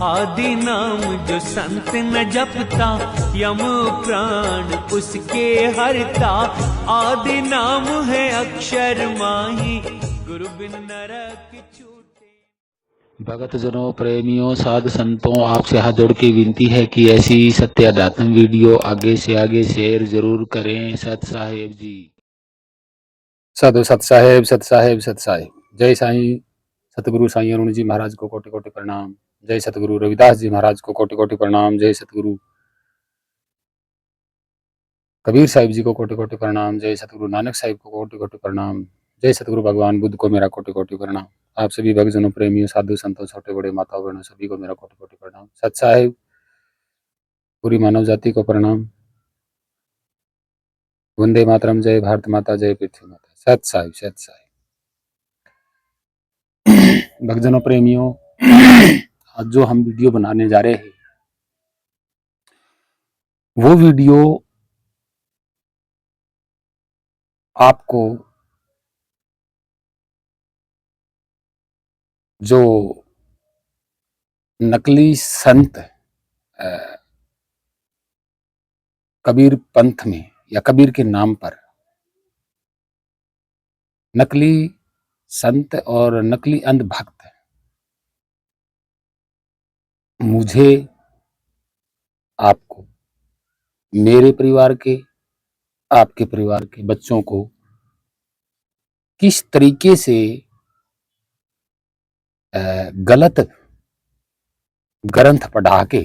आदि नाम जो संत न जपता, यम प्राण उसके हरता। आदि नाम है अक्षर माही, गुरु बिन नरक छूटे। भगत जनों, प्रेमियों, साधु संतों, आपसे हाथ जोड़ के विनती है कि ऐसी सत्य अध्यात्म वीडियो आगे से आगे शेयर जरूर करें। सत साहेब जी। साधु सत साहेब, सत साहेब, सत साहेब। जय साईं सतगुरु साईं अरुण जी महाराज को कोटि कोटि प्रणाम। जय सतगुरु रविदास जी महाराज को कोटि कोटि प्रणाम। जय सतगुरु कबीर साहिब जी को कोटि कोटि प्रणाम। जय सतगुरु नानक साहिब को कोटि कोटि प्रणाम। जय सतगुरु भगवान बुद्ध को मेरा कोटि कोटि प्रणाम। आप सभी भक्तजनों, प्रेमियों, साधु संतों, छोटे बड़े, माताओं बहनों, सभी को मेरा कोटि कोटि प्रणाम। सत साहेब, पूरी मानव जाति को प्रणाम। वंदे मातरम। जय भारत माता, जय पृथ्वी माता। सत साहिब, सत साहिब। भक्तजनों, प्रेमियों, आज जो हम वीडियो बनाने जा रहे हैं वो वीडियो आपको जो नकली संत कबीर पंथ में या कबीर के नाम पर नकली संत और नकली अंधभक्त मुझे, आपको, मेरे परिवार के, आपके परिवार के बच्चों को किस तरीके से गलत ग्रंथ पढ़ा के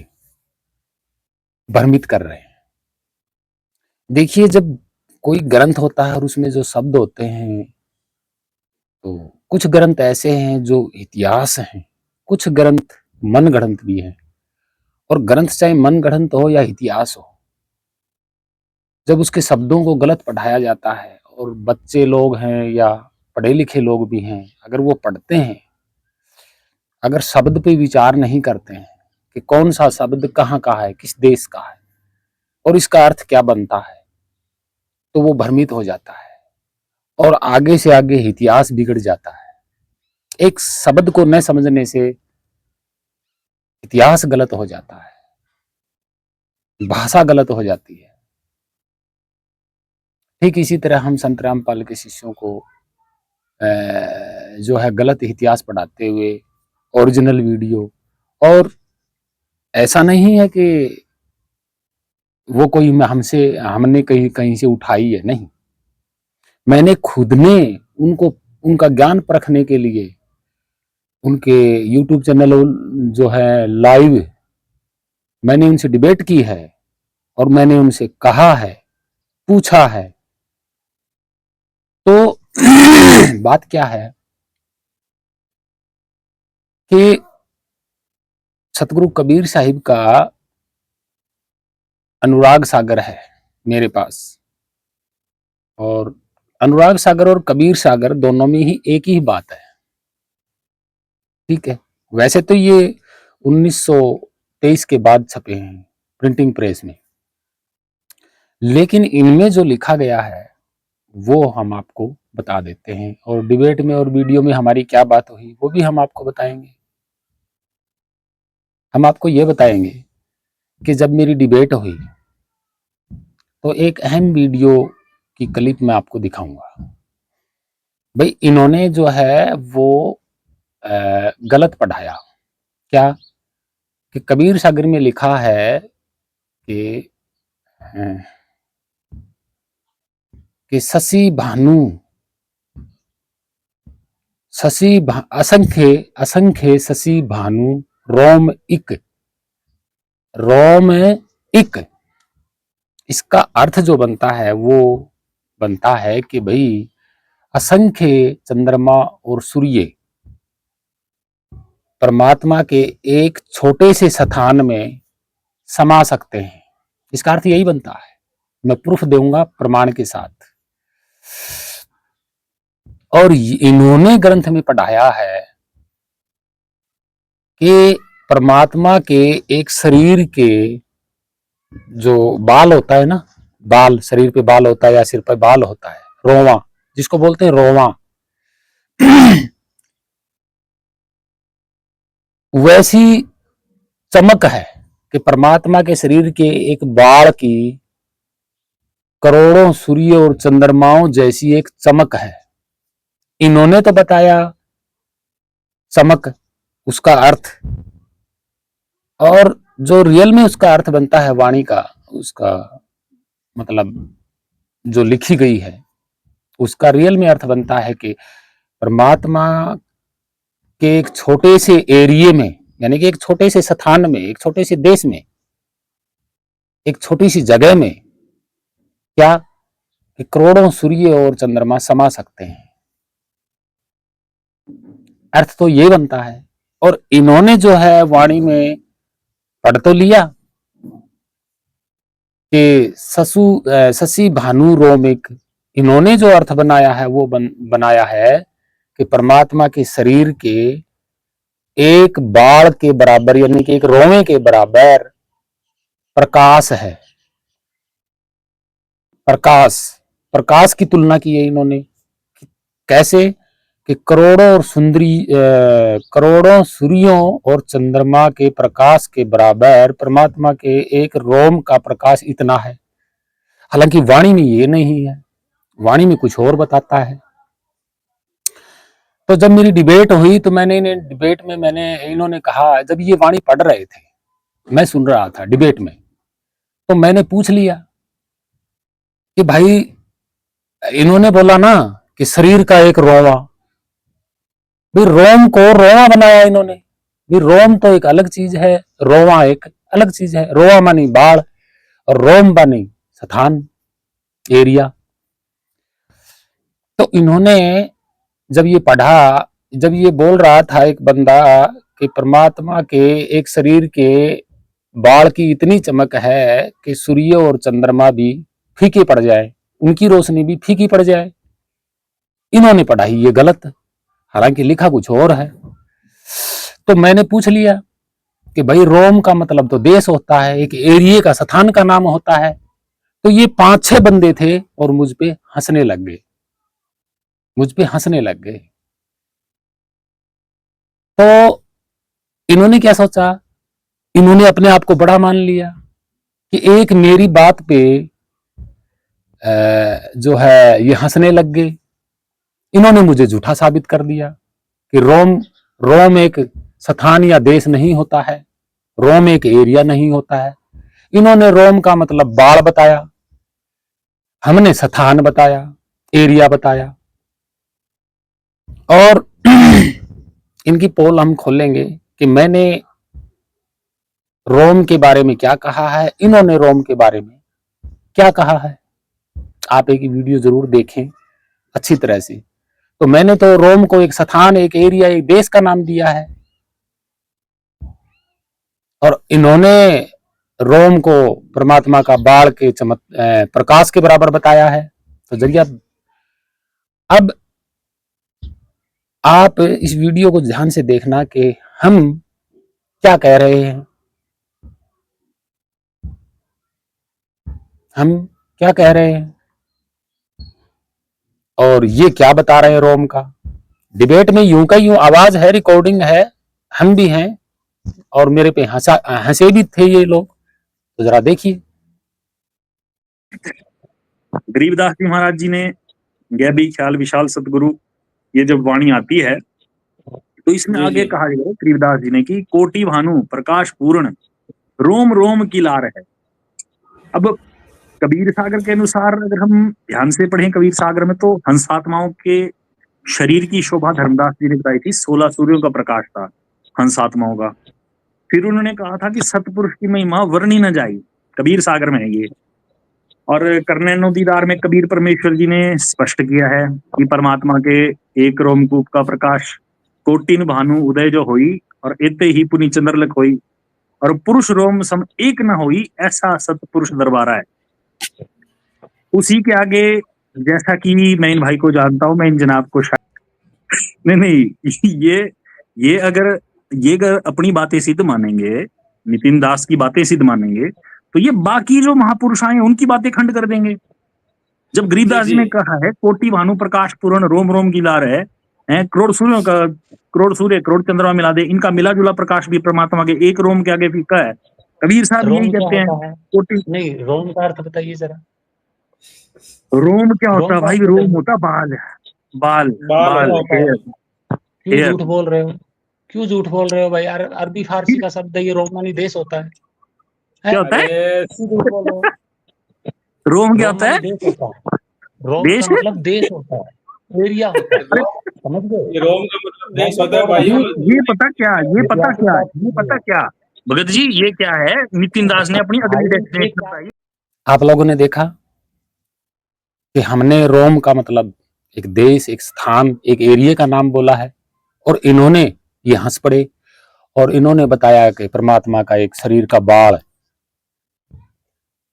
भ्रमित कर रहे हैं। देखिए, जब कोई ग्रंथ होता है और उसमें जो शब्द होते हैं, तो कुछ ग्रंथ ऐसे हैं जो इतिहास हैं, कुछ ग्रंथ मन गढ़ंत भी हैं। और ग्रंथ चाहे मन गढ़ंत हो या इतिहास हो, जब उसके शब्दों को गलत पढ़ाया जाता है और बच्चे लोग हैं या पढ़े लिखे लोग भी हैं, अगर वो पढ़ते हैं, अगर शब्द पे विचार नहीं करते हैं कि कौन सा शब्द कहाँ का है, किस देश का है और इसका अर्थ क्या बनता है, तो वो भ्रमित हो जाता है और आगे से आगे इतिहास बिगड़ जाता है। एक शब्द को न समझने से इतिहास गलत हो जाता है, भाषा गलत हो जाती है। ठीक इसी तरह हम संत रामपाल के शिष्यों को जो है गलत इतिहास पढ़ाते हुए ओरिजिनल वीडियो, और ऐसा नहीं है कि वो कोई हमने कहीं से उठाई है, नहीं। मैंने खुद ने उनका ज्ञान परखने के लिए उनके YouTube चैनल जो है लाइव मैंने उनसे डिबेट की है और मैंने उनसे कहा है, पूछा है। तो बात क्या है कि सतगुरु कबीर साहिब का अनुराग सागर है मेरे पास, और अनुराग सागर और कबीर सागर दोनों में ही एक ही बात है। ठीक है, वैसे तो ये 1923 के बाद छपे हैं प्रिंटिंग प्रेस में, लेकिन इनमें जो लिखा गया है वो हम आपको बता देते हैं, और डिबेट में और वीडियो में हमारी क्या बात हुई वो भी हम आपको बताएंगे। हम आपको ये बताएंगे कि जब मेरी डिबेट हुई तो एक अहम वीडियो की क्लिप मैं आपको दिखाऊंगा। भाई, इन्होंने जो है वो गलत पढ़ाया। क्या कि कबीर सागर में लिखा है कि शशि भानु असंख्य शशि भानु रोम इक। इसका अर्थ जो बनता है वो बनता है कि भाई असंख्य चंद्रमा और सूर्य परमात्मा के एक छोटे से स्थान में समा सकते हैं। इसका अर्थ यही बनता है। मैं प्रूफ दूंगा प्रमाण के साथ। और इन्होंने ग्रंथ में पढ़ाया है कि परमात्मा के एक शरीर के जो बाल होता है ना, बाल, शरीर पे बाल होता है या सिर पे बाल होता है, रोवा, जिसको बोलते हैं रोवा, वैसी चमक है कि परमात्मा के शरीर के एक बाल की करोड़ों सूर्य और चंद्रमाओं जैसी एक चमक है। इन्होंने तो बताया चमक, उसका अर्थ, और जो रियल में उसका अर्थ बनता है वाणी का, उसका मतलब जो लिखी गई है उसका रियल में अर्थ बनता है कि परमात्मा के एक छोटे से एरिए में, यानी कि एक छोटे से स्थान में, एक छोटे से देश में, एक छोटी सी जगह में क्या कि करोड़ों सूर्य और चंद्रमा समा सकते हैं। अर्थ तो ये बनता है। और इन्होंने जो है वाणी में पढ़ तो लिया कि शशि भानु रोमिक, इन्होंने जो अर्थ बनाया है वो बनाया है कि परमात्मा के शरीर के एक बाड़ के बराबर, यानी कि एक रोमे के बराबर प्रकाश है। प्रकाश की तुलना की है इन्होंने। कैसे कि करोड़ों सूर्यों और चंद्रमा के प्रकाश के बराबर परमात्मा के एक रोम का प्रकाश इतना है। हालांकि वाणी में ये नहीं है, वाणी में कुछ और बताता है। तो जब मेरी डिबेट हुई तो इन्होंने कहा, जब ये वाणी पढ़ रहे थे, मैं सुन रहा था डिबेट में, तो मैंने पूछ लिया कि भाई, इन्होंने बोला ना कि शरीर का एक रोवा, भाई रोम को रोवा बनाया इन्होंने। भाई रोम तो एक अलग चीज है, रोवा एक अलग चीज है। रोवा मानी बाढ़ और रोम मानी स्थान, एरिया। तो इन्होंने जब ये पढ़ा, जब ये बोल रहा था एक बंदा कि परमात्मा के एक शरीर के बाढ़ की इतनी चमक है कि सूर्य और चंद्रमा भी फीके पड़ जाए, उनकी रोशनी भी फीकी पड़ जाए। इन्होंने पढ़ाई ये गलत, हालांकि लिखा कुछ और है। तो मैंने पूछ लिया कि भाई रोम का मतलब तो देश होता है, एक एरिया का, स्थान का नाम होता है। तो ये 5-6 बंदे थे और मुझ पे हंसने लग गए। तो इन्होंने क्या सोचा, इन्होंने अपने आप को बड़ा मान लिया कि एक मेरी बात पे जो है ये हंसने लग गए। इन्होंने मुझे झूठा साबित कर दिया कि रोम एक स्थान या देश नहीं होता है, रोम एक एरिया नहीं होता है। इन्होंने रोम का मतलब बाढ़ बताया, हमने स्थान बताया, एरिया बताया। और इनकी पोल हम खोलेंगे कि मैंने रोम के बारे में क्या कहा है, इन्होंने रोम के बारे में क्या कहा है। आप एक वीडियो जरूर देखें अच्छी तरह से। तो मैंने तो रोम को एक स्थान, एक एरिया, एक देश का नाम दिया है, और इन्होंने रोम को परमात्मा का बाढ़ के प्रकाश के बराबर बताया है। तो जरिया, अब आप इस वीडियो को ध्यान से देखना कि हम क्या कह रहे हैं, हम क्या कह रहे हैं और ये क्या बता रहे हैं रोम का। डिबेट में यूं का यूं आवाज है, रिकॉर्डिंग है, हम भी हैं, और मेरे पे हंसे भी थे ये लोग। तो जरा देखिए। गरीबदास जी महाराज जी ने यह भी ख्याल विशाल सतगुरु, ये जब वाणी आती है तो इसमें आगे कहा गया गरीबदास जी ने कि कोटि भानु प्रकाश पूर्ण रोम रोम की लार है। अब कबीर सागर के अनुसार अगर हम ध्यान से पढ़ें कबीर सागर में, तो हंसात्माओं के शरीर की शोभा धर्मदास जी ने बताई थी, 16 सूर्यों का प्रकाश था हंसात्माओं का। फिर उन्होंने कहा था कि सतपुरुष की महिमा वर्णी न जाई, कबीर सागर में है ये। और करनैनो दीदार में कबीर परमेश्वर जी ने स्पष्ट किया है कि परमात्मा के एक रोमकूप का प्रकाश कोटिन भानु उदय जो होई, और एते ही पुनि चंद्रलक होई, और पुरुष रोम सम एक न होई, ऐसा सतपुरुष दरबारा है। उसी के आगे, जैसा कि मैं इन भाई को जानता हूं, मैं इन जनाब को नहीं ये अगर अपनी बातें सिद्ध मानेंगे, नितिन दास की बातें सिद्ध मानेंगे, तो ये बाकी जो महापुरुष आए उनकी बातें खंड कर देंगे। जब गरीबदास जी ने कहा है कोटि भानु प्रकाश पूर्ण रोम रोम की लार है, करोड़ सूर्यों का करोड़ सूर्य करोड़ चंद्रमा मिला दे, इनका मिला जुला प्रकाश भी परमात्मा के एक रोम के आगे फीका है। कबीर साहब रोम यही क्या कहते हैं। होता है? कोटि नहीं, रोम का अर्थ बताइए जरा। रोम क्या होता रोम है का भाई? अर्थ रोम बताइए। होता बाल, बाल बाल बाल होता है। हेयर क्यों हेयर। झूठ बोल रहे हो? क्यों झूठ बोल रहे हो भाई? अरबी फारसी का शब्द है, ये रोमानी देश होता है। क्या होता है? अरे क्यों झूठ बोल रहे हो? रोम क्या होता रोमानी है? देश होता है। रोम देश का मतलब देश होता है, एरिया होता है, समझ गए? ये रोम का मतलब देश रोम होता है का भाई। ये पता क्या, ये पता ऐतिहासिक क्या, बात ये कीजिए। पता क्या भगत जी, ये क्या है? नितिन दास ने अपनी अगली भाई, डेस्टिनेशन बताई। आप लोगों ने देखा कि हमने रोम का मतलब एक देश, एक स्थान, एक एरिया का नाम बोला है, और इन्होंने ये हंस पड़े और इन्होंने बताया कि परमात्मा का एक शरीर का बाल।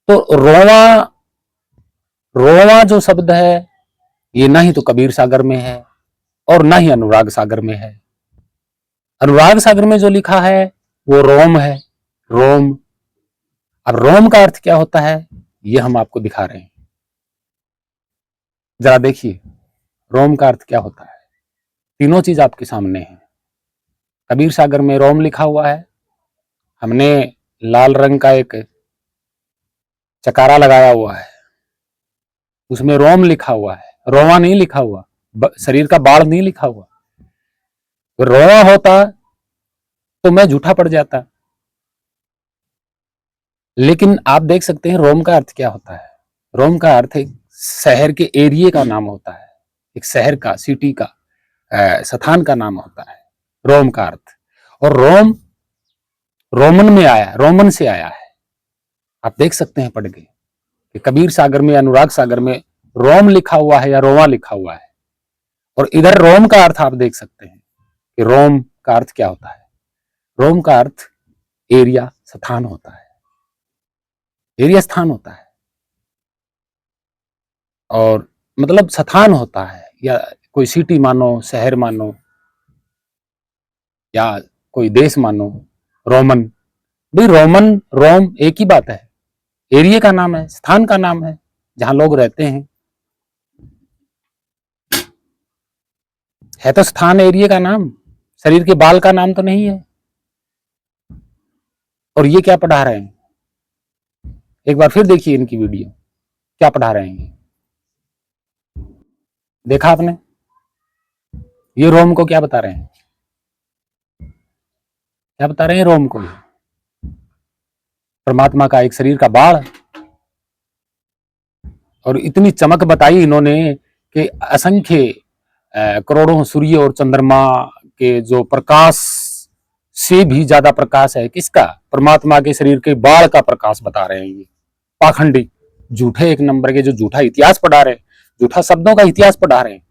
तो रोवा, रोवा जो शब्द है ये ना ही तो कबीर सागर में है और ना ही अनुराग सागर में है। अनुराग सागर में जो लिखा है वो रोम है, रोम। अब रोम का अर्थ क्या होता है ये हम आपको दिखा रहे हैं, जरा देखिए रोम का अर्थ क्या होता है। तीनों चीज आपके सामने है। कबीर सागर में रोम लिखा हुआ है, हमने लाल रंग का एक चकारा लगाया हुआ है, उसमें रोम लिखा हुआ है, रोवा नहीं लिखा हुआ, शरीर का बाल नहीं लिखा हुआ। तो रोवा होता तो मैं झूठा पड़ जाता। लेकिन आप देख सकते हैं रोम का अर्थ क्या होता है। रोम का अर्थ एक शहर के एरिया का नाम होता है, एक शहर का, सिटी का, स्थान का नाम होता है रोम का अर्थ। और रोम रोमन में आया, रोमन से आया है। आप देख सकते हैं पढ़ के कि कबीर सागर में, अनुराग सागर में रोम लिखा हुआ है या रोमा लिखा हुआ है। और इधर रोम का अर्थ आप देख सकते हैं कि रोम का अर्थ क्या होता है। रोम का अर्थ एरिया, स्थान होता है, एरिया स्थान होता है, और मतलब स्थान होता है, या कोई सिटी मानो, शहर मानो, या कोई देश मानो। रोमन, भाई रोमन रोम एक ही बात है, एरिया का नाम है, स्थान का नाम है जहां लोग रहते हैं। है तो स्थान एरिया का नाम, शरीर के बाल का नाम तो नहीं है। और ये क्या पढ़ा रहे हैं, एक बार फिर देखिए इनकी वीडियो, क्या पढ़ा रहे हैं। देखा आपने, ये रोम को क्या बता रहे हैं, क्या बता रहे हैं रोम को? परमात्मा का एक शरीर का बाल। और इतनी चमक बताई इन्होंने कि असंख्य करोड़ों सूर्य और चंद्रमा के जो प्रकाश से भी ज्यादा प्रकाश है किसका? परमात्मा के शरीर के बाल का प्रकाश बता रहे हैं ये पाखंडी, झूठे एक नंबर के, जो झूठा इतिहास पढ़ा रहे हैं, झूठा शब्दों का इतिहास पढ़ा रहे हैं।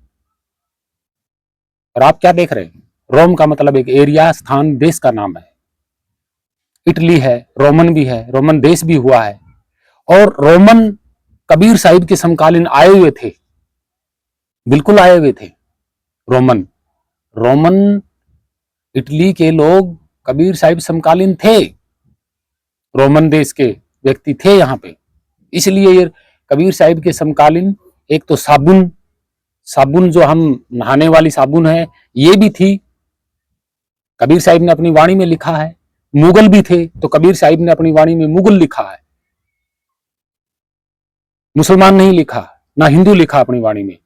और आप क्या देख रहे हैं, रोम का मतलब एक एरिया, स्थान, देश का नाम है। इटली है, रोमन भी है, रोमन देश भी हुआ है। और रोमन कबीर साहिब के समकालीन आए हुए थे, बिल्कुल आए हुए थे रोमन। रोमन इटली के लोग कबीर साहिब समकालीन थे, रोमन देश के व्यक्ति थे यहाँ पे। इसलिए ये कबीर साहिब के समकालीन, एक तो साबुन, साबुन जो हम नहाने वाली साबुन है ये भी थी, कबीर साहिब ने अपनी वाणी में लिखा है। मुगल भी थे तो कबीर साहिब ने अपनी वाणी में मुगल लिखा है, मुसलमान नहीं लिखा, ना हिंदू लिखा अपनी वाणी में।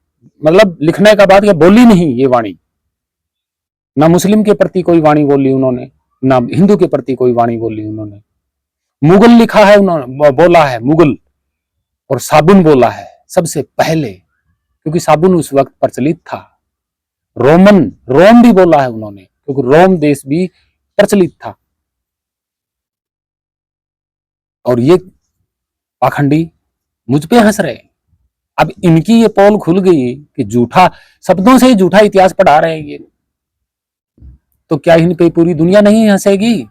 मतलब लिखने का बात, ये बोली नहीं ये वाणी, ना मुस्लिम के प्रति कोई वाणी बोली उन्होंने, ना हिंदू के प्रति कोई वाणी बोली उन्होंने। मुगल लिखा है उन्होंने, बोला है मुगल। और साबुन बोला है सबसे पहले, क्योंकि साबुन उस वक्त प्रचलित था। रोमन, रोम भी बोला है उन्होंने, क्योंकि रोम देश भी प्रचलित था। और ये पाखंडी मुझ पे हंस रहे। अब इनकी ये पोल खुल गई कि झूठा शब्दों से ही झूठा इतिहास पढ़ा रहे हैं ये, तो क्या इन पे पूरी दुनिया नहीं हंसेगी?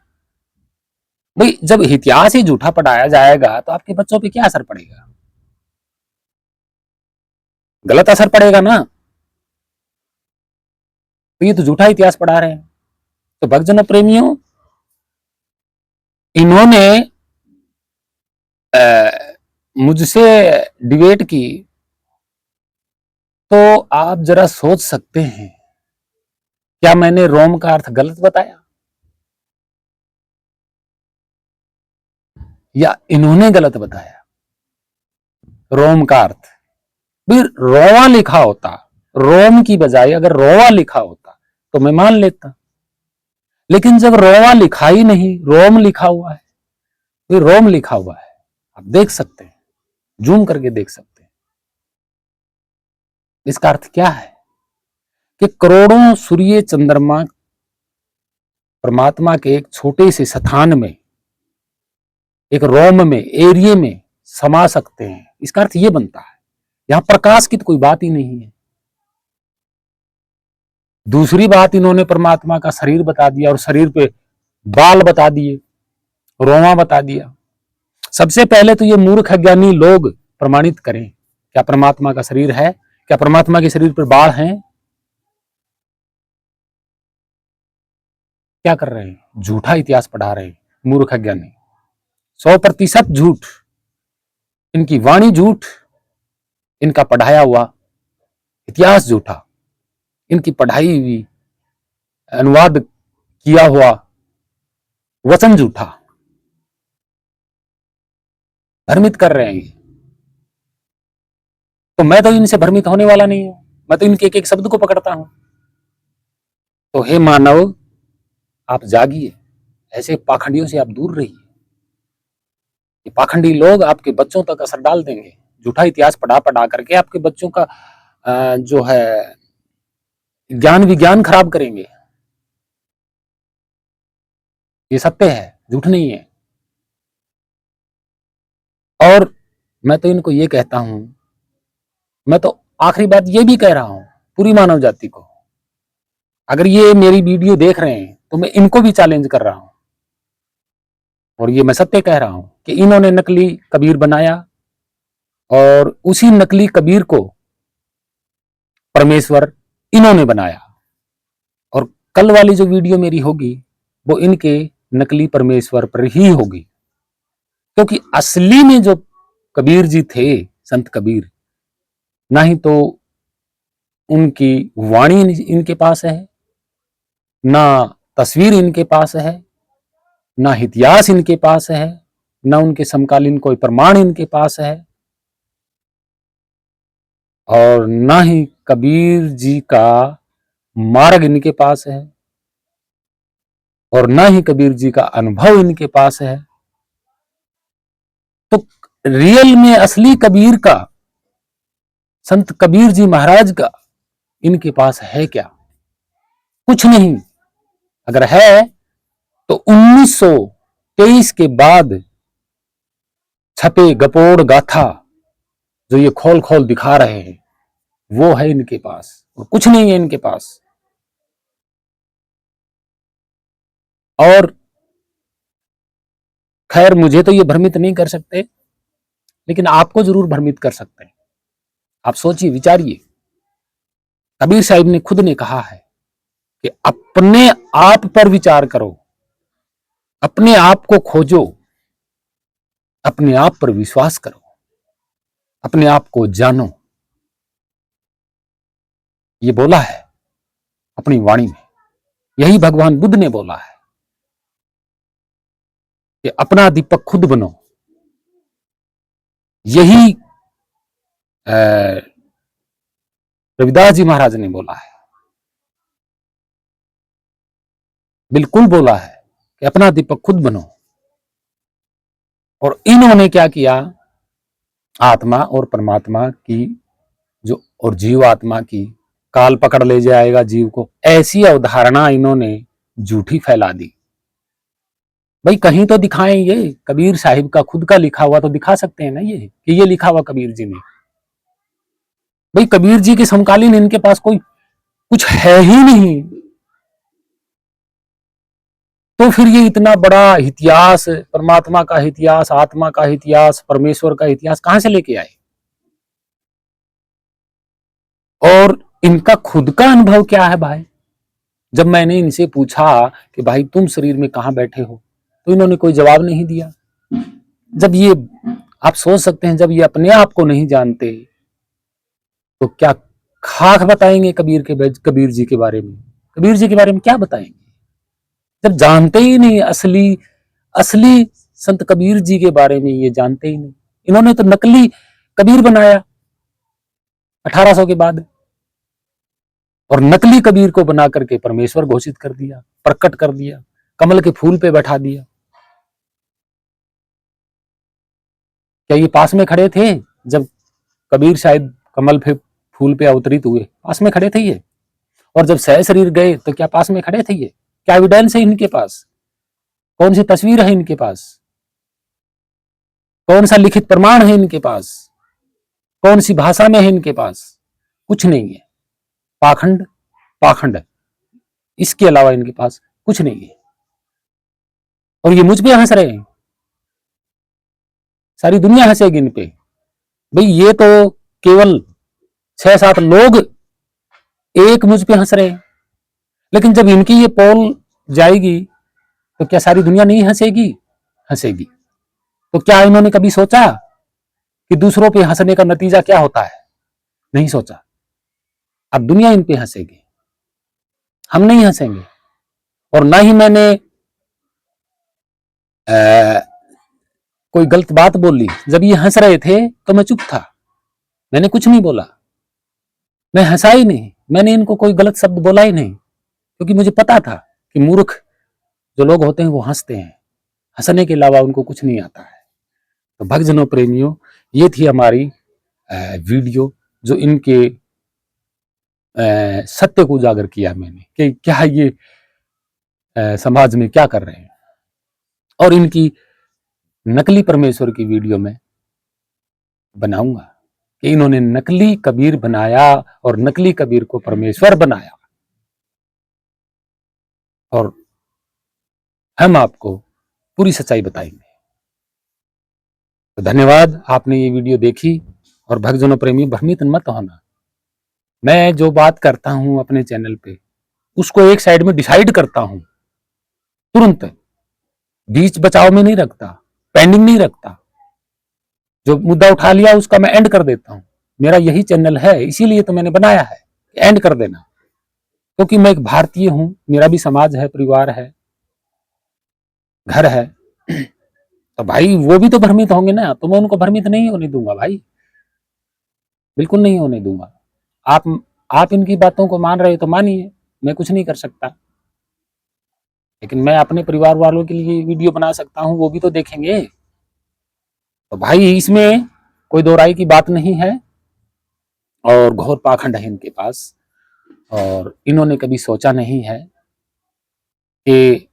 भाई जब इतिहास ही झूठा पढ़ाया जाएगा तो आपके बच्चों पे क्या असर पड़ेगा? गलत असर पड़ेगा ना। तो ये तो झूठा इतिहास पढ़ा रहे हैं। तो भक्तजनों प्रेमियों, इन्होंने मुझसे डिबेट की, तो आप जरा सोच सकते हैं क्या मैंने रोम का अर्थ गलत बताया या इन्होंने गलत बताया? रोम का अर्थ फिर रोवा लिखा होता, रोम की बजाय अगर रोवा लिखा होता तो मैं मान लेता, लेकिन जब रोवा लिखा ही नहीं, रोम लिखा हुआ है, फिर रोम लिखा हुआ है, आप देख सकते हैं, जूम करके देख सकते हैं। इसका अर्थ क्या है कि करोड़ों सूर्य चंद्रमा परमात्मा के एक छोटे से स्थान में, एक रोम में, एरिया में समा सकते हैं। इसका अर्थ यह बनता है, यहां प्रकाश की तो कोई बात ही नहीं है। दूसरी बात, इन्होंने परमात्मा का शरीर बता दिया और शरीर पे बाल बता दिए, रोमा बता दिया। सबसे पहले तो ये मूर्ख अज्ञानी लोग प्रमाणित करें, क्या परमात्मा का शरीर है? क्या परमात्मा के शरीर पर बाल हैं? क्या कर रहे हैं? झूठा इतिहास पढ़ा रहे हैं मूर्ख अज्ञानी। 100% झूठ, इनकी वाणी झूठ, इनका पढ़ाया हुआ इतिहास झूठा, इनकी पढ़ाई हुई अनुवाद किया हुआ वचन झूठा, भ्रमित कर रहे हैं। तो मैं तो इनसे भ्रमित होने वाला नहीं हूं, मैं तो इनके एक एक शब्द को पकड़ता हूं। तो हे मानव, आप जागिए, ऐसे पाखंडियों से आप दूर रहिए। ये पाखंडी लोग आपके बच्चों तक असर डाल देंगे, झूठा इतिहास पढ़ा पढ़ा करके आपके बच्चों का जो है ज्ञान विज्ञान खराब करेंगे। ये सत्य है, झूठ नहीं है। और मैं तो इनको ये कहता हूं, मैं तो आखिरी बात ये भी कह रहा हूं पूरी मानव जाति को, अगर ये मेरी वीडियो देख रहे हैं तो मैं इनको भी चैलेंज कर रहा हूं, और ये मैं सत्य कह रहा हूं कि इन्होंने नकली कबीर बनाया और उसी नकली कबीर को परमेश्वर इन्होंने बनाया। और कल वाली जो वीडियो मेरी होगी वो इनके नकली परमेश्वर पर ही होगी, क्योंकि असली में जो कबीर जी थे, संत कबीर, ना ही तो उनकी वाणी इनके पास है, ना तस्वीर इनके पास है, ना इतिहास इनके पास है, ना उनके समकालीन कोई प्रमाण इनके पास है, और ना ही कबीर जी का मार्ग इनके पास है, और ना ही कबीर जी का अनुभव इनके पास है। तो रियल में असली कबीर का, संत कबीर जी महाराज का इनके पास है क्या? कुछ नहीं। अगर है तो 1923 के बाद छपे गपोड़ गाथा जो ये खोल खोल दिखा रहे हैं वो है इनके पास, और कुछ नहीं है इनके पास। और खैर, मुझे तो ये भ्रमित नहीं कर सकते, लेकिन आपको जरूर भ्रमित कर सकते हैं। आप सोचिए, विचारिए। कबीर साहिब ने खुद ने कहा है कि अपने आप पर विचार करो, अपने आप को खोजो, अपने आप पर विश्वास करो, अपने आप को जानो। ये बोला है अपनी वाणी में। यही भगवान बुद्ध ने बोला है कि अपना दीपक खुद बनो। यही रविदास जी महाराज ने बोला है, बिल्कुल बोला है कि अपना दीपक खुद बनो। और इन्होंने क्या किया? आत्मा और परमात्मा की जो, और जीव आत्मा की काल पकड़ ले जाएगा जीव को, ऐसी अवधारणा इन्होंने झूठी फैला दी। भाई कहीं तो दिखाएं, ये कबीर साहिब का खुद का लिखा हुआ तो दिखा सकते हैं ना, ये कि ये लिखा हुआ कबीर जी ने। भाई कबीर जी के समकालीन इनके पास कोई कुछ है ही नहीं, तो फिर ये इतना बड़ा इतिहास, परमात्मा का इतिहास, आत्मा का इतिहास, परमेश्वर का इतिहास कहां से लेके आए? और इनका खुद का अनुभव क्या है भाई? जब मैंने इनसे पूछा कि भाई तुम शरीर में कहां बैठे हो, तो इन्होंने कोई जवाब नहीं दिया। जब ये, आप सोच सकते हैं, जब ये अपने आप को नहीं जानते तो क्या खाक बताएंगे कबीर जी के बारे में? कबीर जी के बारे में क्या बताएंगे जब जानते ही नहीं असली असली संत कबीर जी के बारे में, ये जानते ही नहीं। इन्होंने तो नकली कबीर बनाया 1800 के बाद, और नकली कबीर को बना करके परमेश्वर घोषित कर दिया, प्रकट कर दिया, कमल के फूल पे बैठा दिया। क्या ये पास में खड़े थे जब कबीर शायद कमल पे फूल पे अवतरित हुए? पास में खड़े थे ये? और जब सह शरीर गए तो क्या पास में खड़े थे ये? क्या एविडेंस है इनके पास? कौन सी तस्वीर है इनके पास? कौन सा लिखित प्रमाण है इनके पास? कौन सी भाषा में है इनके पास? कुछ नहीं है। पाखंड पाखंड, इसके अलावा इनके पास कुछ नहीं है। और ये मुझ पे हंस रहे हैं, सारी दुनिया हंसेगी इन पे। भाई ये तो केवल 6-7 लोग एक मुझ पे हंस रहे हैं, लेकिन जब इनकी ये पोल जाएगी तो क्या सारी दुनिया नहीं हंसेगी? हंसेगी। तो क्या इन्होंने कभी सोचा कि दूसरों पे हंसने का नतीजा क्या होता है? नहीं सोचा। अब दुनिया इन पे हंसेगी, हम नहीं हंसेंगे। और ना ही मैंने कोई गलत बात बोली। जब ये हंस रहे थे तो मैं चुप था, मैंने कुछ नहीं बोला, मैं हंसा ही नहीं, मैंने इनको कोई गलत शब्द बोला ही नहीं, क्योंकि मुझे पता था कि मूर्ख जो लोग होते हैं वो हंसते हैं, हंसने के अलावा उनको कुछ नहीं आता है। तो भक्तजनों प्रेमियों, ये थी हमारी वीडियो जो इनके सत्य को उजागर किया मैंने कि क्या ये समाज में क्या कर रहे हैं। और इनकी नकली परमेश्वर की वीडियो में बनाऊंगा कि इन्होंने नकली कबीर बनाया और नकली कबीर को परमेश्वर बनाया। और हम आपको पूरी सच्चाई बताएंगे। तो धन्यवाद, आपने ये वीडियो देखी। और भक्तजनों प्रेमी, भ्रमित मत होना। मैं जो बात करता हूं अपने चैनल पे उसको एक साइड में डिसाइड करता हूं, तुरंत बीच बचाव में नहीं रखता, पेंडिंग नहीं रखता। जो मुद्दा उठा लिया उसका मैं एंड कर देता हूं। मेरा यही चैनल है, इसीलिए तो मैंने बनाया है, एंड कर देना। क्योंकि मैं एक भारतीय हूं, मेरा भी समाज है, परिवार है, घर है। तो भाई वो भी तो भ्रमित होंगे ना, तो मैं उनको भ्रमित नहीं होने दूंगा भाई, बिल्कुल नहीं होने दूंगा। आप इनकी बातों को मान रहे हो तो मानिए, मैं कुछ नहीं कर सकता। लेकिन मैं अपने परिवार वालों के लिए वीडियो बना सकता हूं, वो भी तो देखेंगे। तो भाई इसमें कोई दो राय की बात नहीं है, और घोर पाखंड है इनके पास। और इन्होंने कभी सोचा नहीं है कि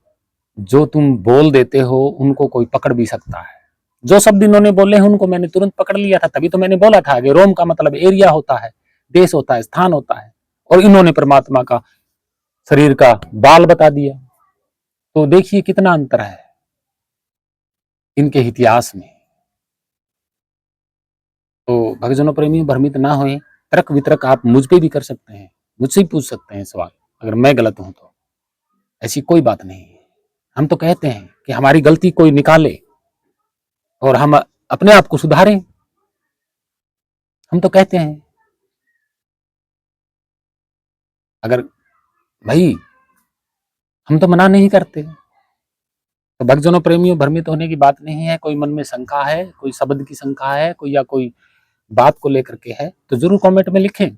जो तुम बोल देते हो उनको कोई पकड़ भी सकता है। जो शब्द इन्होंने बोले हैं उनको मैंने तुरंत पकड़ लिया था, तभी तो मैंने बोला था कि रोम का मतलब एरिया होता है, देश होता है, स्थान होता है। और इन्होंने परमात्मा का शरीर का बाल बता दिया। तो देखिए कितना अंतर है इनके इतिहास में। तो भक्तजनों प्रेमी, भ्रमित ना होए। तर्क वितर्क आप मुझ पे भी कर सकते हैं, मुझसे ही पूछ सकते हैं सवाल, अगर मैं गलत हूं तो। ऐसी कोई बात नहीं है। हम तो कहते हैं कि हमारी गलती कोई निकाले और हम अपने आप को सुधारें। हम तो कहते हैं, अगर भाई हम तो मना नहीं करते। तो भक्तजनों प्रेमियों, भ्रमित होने की बात नहीं है। कोई मन में शंका है, कोई शब्द की शंका है, कोई या कोई बात को लेकर के है, तो जरूर कमेंट में लिखें।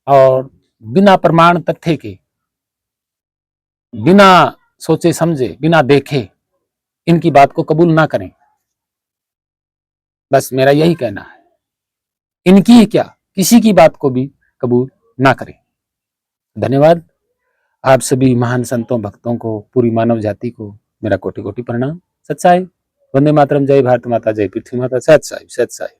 और बिना प्रमाण तथ्य के, बिना सोचे समझे, बिना देखे इनकी बात को कबूल ना करें। बस मेरा यही कहना है। इनकी ही क्या, किसी की बात को भी कबूल ना करें। धन्यवाद। आप सभी महान संतों, भक्तों को, पूरी मानव जाति को मेरा कोटि कोटि प्रणाम। सत साई। वंदे मातरम। जय भारत माता, जय पृथ्वी माता। सत साई, सत साई।